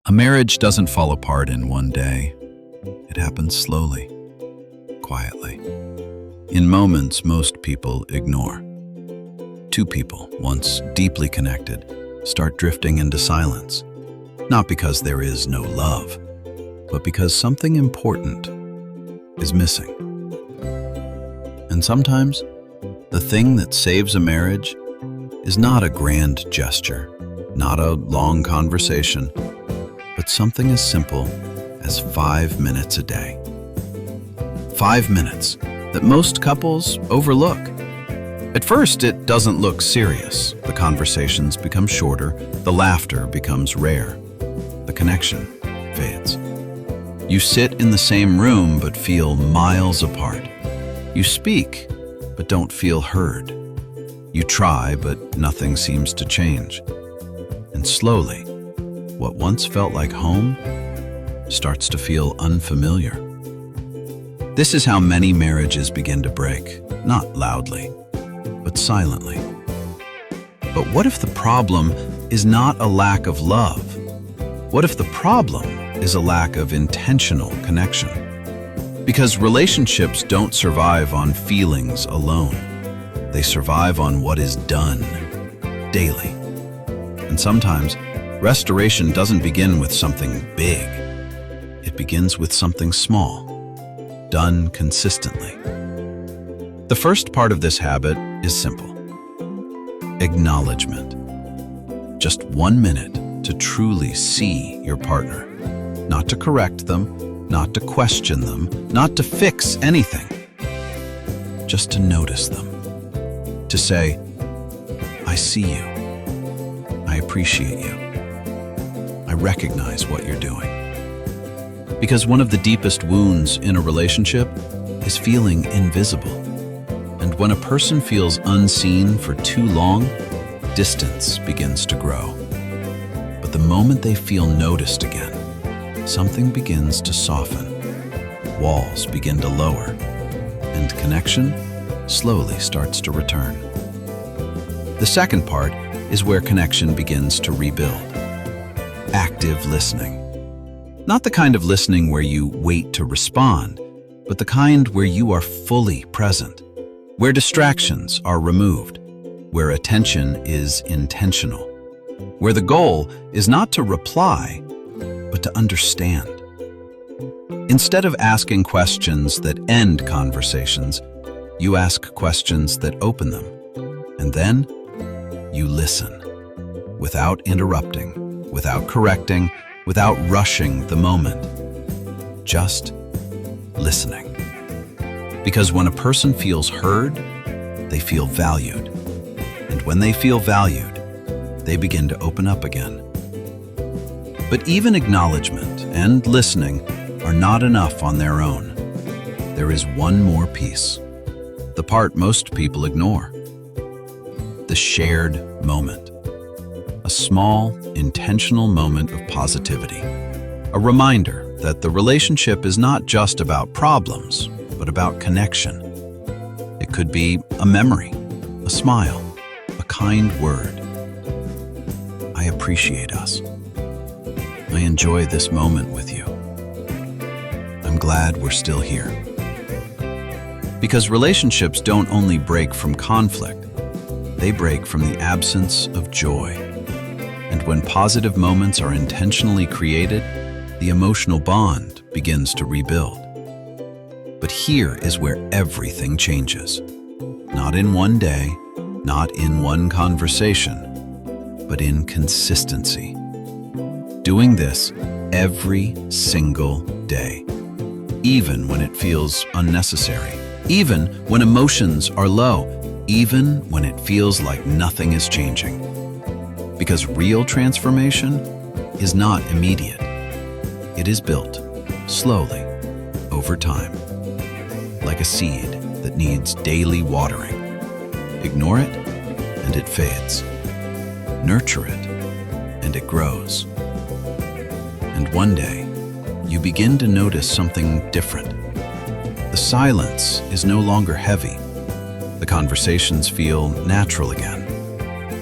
A marriage doesn't fall apart in one day. It happens slowly, quietly, in moments most people ignore. Two people, once deeply connected, start drifting into silence, not because there is no love, but because something important is missing. And sometimes, the thing that saves a marriage is not a grand gesture, not a long conversation, but something as simple as 5 minutes a day. 5 minutes that most couples overlook. At first, it doesn't look serious. The conversations become shorter, the laughter becomes rare, the connection fades. You sit in the same room but feel miles apart. You speak but don't feel heard. You try but nothing seems to change. And slowly, what once felt like home starts to feel unfamiliar. This is how many marriages begin to break, not loudly, but silently. But what if the problem is not a lack of love? What if the problem is a lack of intentional connection? Because relationships don't survive on feelings alone. They survive on what is done daily. And sometimes, restoration doesn't begin with something big. It begins with something small, done consistently. The first part of this habit is simple. Acknowledgement. Just 1 minute to truly see your partner. Not to correct them, not to question them, not to fix anything. Just to notice them. To say, I see you. I appreciate you. I recognize what you're doing. Because one of the deepest wounds in a relationship is feeling invisible. And when a person feels unseen for too long, distance begins to grow. But the moment they feel noticed again, something begins to soften. Walls begin to lower, and connection slowly starts to return. The second part is where connection begins to rebuild. Active listening. Not the kind of listening where you wait to respond, but the kind where you are fully present, where distractions are removed, where attention is intentional, where the goal is not to reply, but to understand. Instead of asking questions that end conversations, you ask questions that open them, and then you listen, without interrupting, without correcting, without rushing the moment. Just listening. Because when a person feels heard, they feel valued. And when they feel valued, they begin to open up again. But even acknowledgement and listening are not enough on their own. There is one more piece, the part most people ignore. The shared moment. A small, intentional moment of positivity. A reminder that the relationship is not just about problems, but about connection. It could be a memory, a smile, a kind word. I appreciate us. I enjoy this moment with you. I'm glad we're still here. Because relationships don't only break from conflict, they break from the absence of joy. And when positive moments are intentionally created, the emotional bond begins to rebuild. But here is where everything changes. Not in one day, not in one conversation, but in consistency. Doing this every single day, even when it feels unnecessary, even when emotions are low, even when it feels like nothing is changing. Because real transformation is not immediate. It is built slowly over time, like a seed that needs daily watering. Ignore it, and it fades. Nurture it, and it grows. And one day, you begin to notice something different. The silence is no longer heavy. The conversations feel natural again.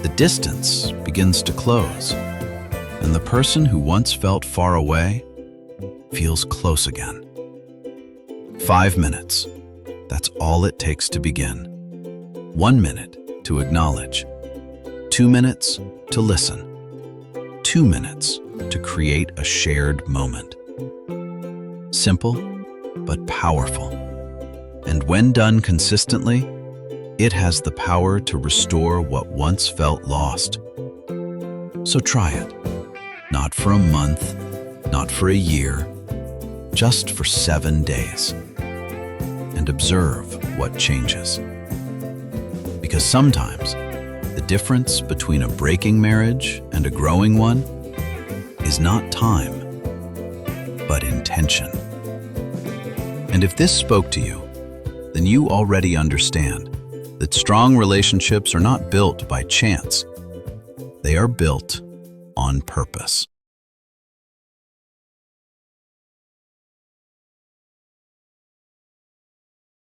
The distance begins to close. and the person who once felt far away feels close again. 5 minutes. That's all it takes to begin. 1 minute to acknowledge. 2 minutes to listen. 2 minutes to create a shared moment. Simple, but powerful. And when done consistently, it has the power to restore what once felt lost. So try it. Not for a month, not for a year, just for 7 days. And observe what changes. Because sometimes, the difference between a breaking marriage and a growing one is not time, but intention. And if this spoke to you, then you already understand that strong relationships are not built by chance. They are built on purpose.